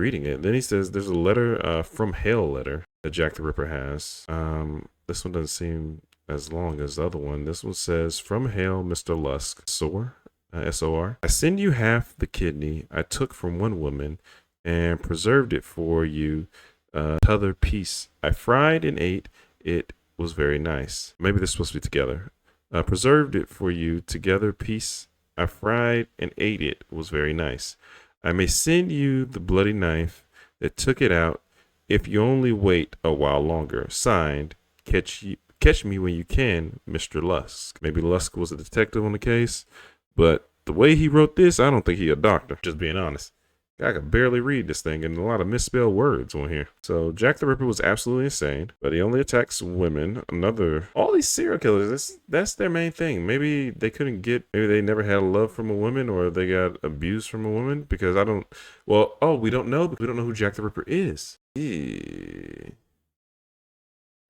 reading it. Then he says there's a letter from hell letter that Jack the Ripper has. This one doesn't seem as long as the other one. This one says, from hell, Mr. Lusk, sore, S-O-R. I send you half the kidney I took from one woman and preserved it for you, t'other piece. I fried and ate. It was very nice. Maybe they're supposed to be together. Preserved it for you, together piece. I fried and ate it. Was very nice. I may send you the bloody knife that took it out if you only wait a while longer. Signed, catch me when you can, Mr. Lusk. Maybe Lusk was a detective on the case, but the way he wrote this, I don't think he a doctor, just being honest. I could barely read this thing and a lot of misspelled words on here. So Jack the Ripper was absolutely insane, but he only attacks women. All these serial killers, that's their main thing. Maybe they they never had a love from a woman, or they got abused from a woman, because we don't know. We don't know who Jack the Ripper is.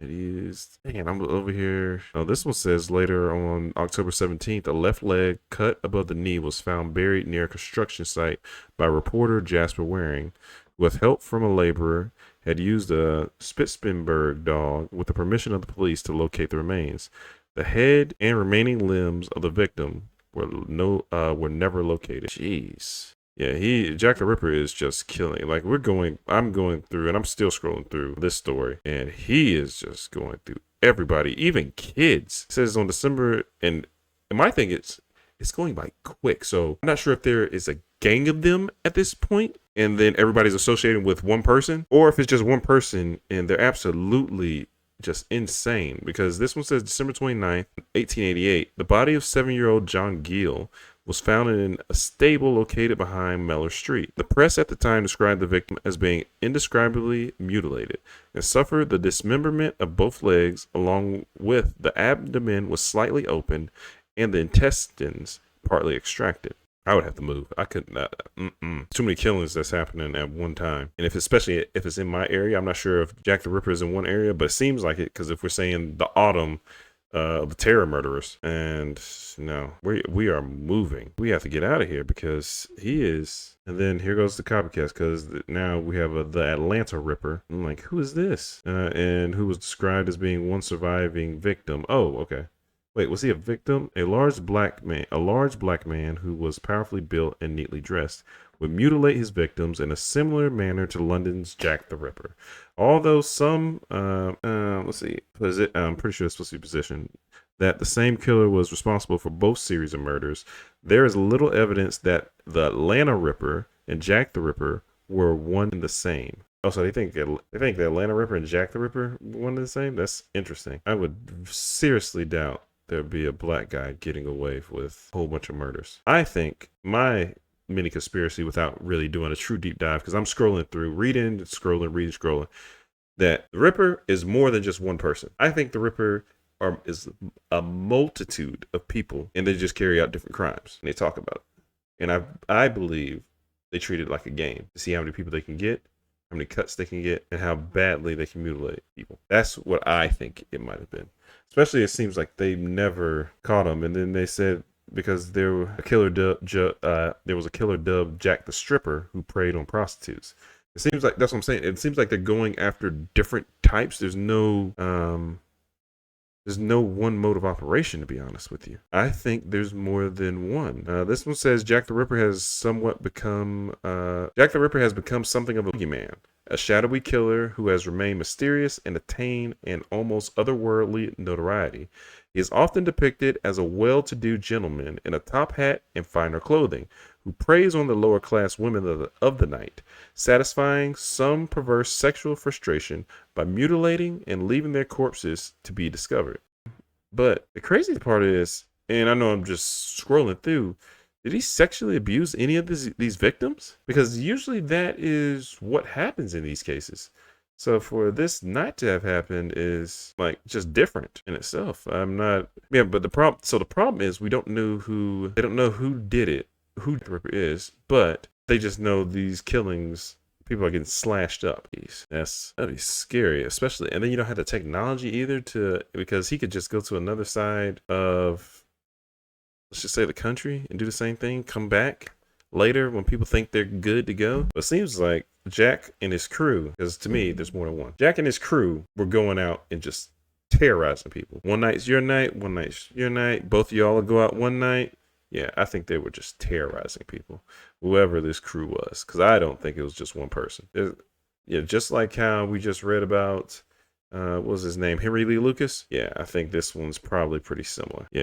It is. Dang, I'm over here. Oh, this one says later on October 17th, a left leg cut above the knee was found buried near a construction site by reporter Jasper Waring. With help from a laborer, had used a Spitzenberg dog with the permission of the police to locate the remains. The head and remaining limbs of the victim were never located. Jeez. Yeah, Jack the Ripper is just killing. Like I'm going through, and I'm still scrolling through this story, and he is just going through everybody, even kids. It says on December, and my thing is, it's going by quick. So I'm not sure if there is a gang of them at this point, and then everybody's associated with one person, or if it's just one person and they're absolutely just insane. Because this one says December 29th, 1888, the body of 7-year-old John Gill was found in a stable located behind Mellor Street. The press at the time described the victim as being indescribably mutilated and suffered the dismemberment of both legs, along with the abdomen was slightly opened and the intestines partly extracted. I would have to move. I couldn't. Too many killings that's happening at one time. And especially if it's in my area, I'm not sure if Jack the Ripper is in one area, but it seems like it, because if we're saying the autumn of the terror murderers, and no, we are moving. We have to get out of here because he is. And then here goes the copycats, because now we have the Atlanta Ripper. I'm like, who is this? And who was described as being one surviving victim. Oh, okay. Wait, was he a victim? A large black man who was powerfully built and neatly dressed would mutilate his victims in a similar manner to London's Jack the Ripper. Although some, I'm pretty sure it's supposed to be positioned that the same killer was responsible for both series of murders, there is little evidence that the Atlanta Ripper and Jack the Ripper were one and the same. Oh, so they think the Atlanta Ripper and Jack the Ripper were one and the same? That's interesting. I would seriously doubt there'd be a black guy getting away with a whole bunch of murders. I think my mini conspiracy, without really doing a true deep dive, because I'm scrolling through, reading, scrolling, that the Ripper is more than just one person. I think the Ripper is a multitude of people, and they just carry out different crimes, and they talk about it. And I believe they treat it like a game to see how many people they can get, how many cuts they can get, and how badly they can mutilate people. That's what I think it might have been. Especially, it seems like they never caught him, and then they said because there was a killer dubbed Jack the Stripper who preyed on prostitutes. It seems like that's what I'm saying. It seems like they're going after different types. There's no one mode of operation, to be honest with you. I think there's more than one. This one says Jack the Ripper has become something of a boogeyman, a shadowy killer who has remained mysterious and attained an almost otherworldly notoriety. He is often depicted as a well-to-do gentleman in a top hat and finer clothing, who preys on the lower-class women of the night, satisfying some perverse sexual frustration by mutilating and leaving their corpses to be discovered. But the crazy part is, and I know I'm just scrolling through, did he sexually abuse any of these victims? Because usually that is what happens in these cases. So for this not to have happened is like just different in itself. But the problem is they don't know who did it, who the Ripper is, but they just know these killings, people are getting slashed up. That'd be scary, especially, and then you don't have the technology either because he could just go to another side of, let's just say, the country and do the same thing, come back later when people think they're good to go. But it seems like Jack and his crew, because to me, there's more than one. Jack and his crew were going out and just terrorizing people. One night's your night, one night's your night. Both of y'all will go out one night. Yeah, I think they were just terrorizing people, whoever this crew was, because I don't think it was just one person. Yeah, just like how we just read about, what was his name? Henry Lee Lucas? Yeah, I think this one's probably pretty similar. Yeah.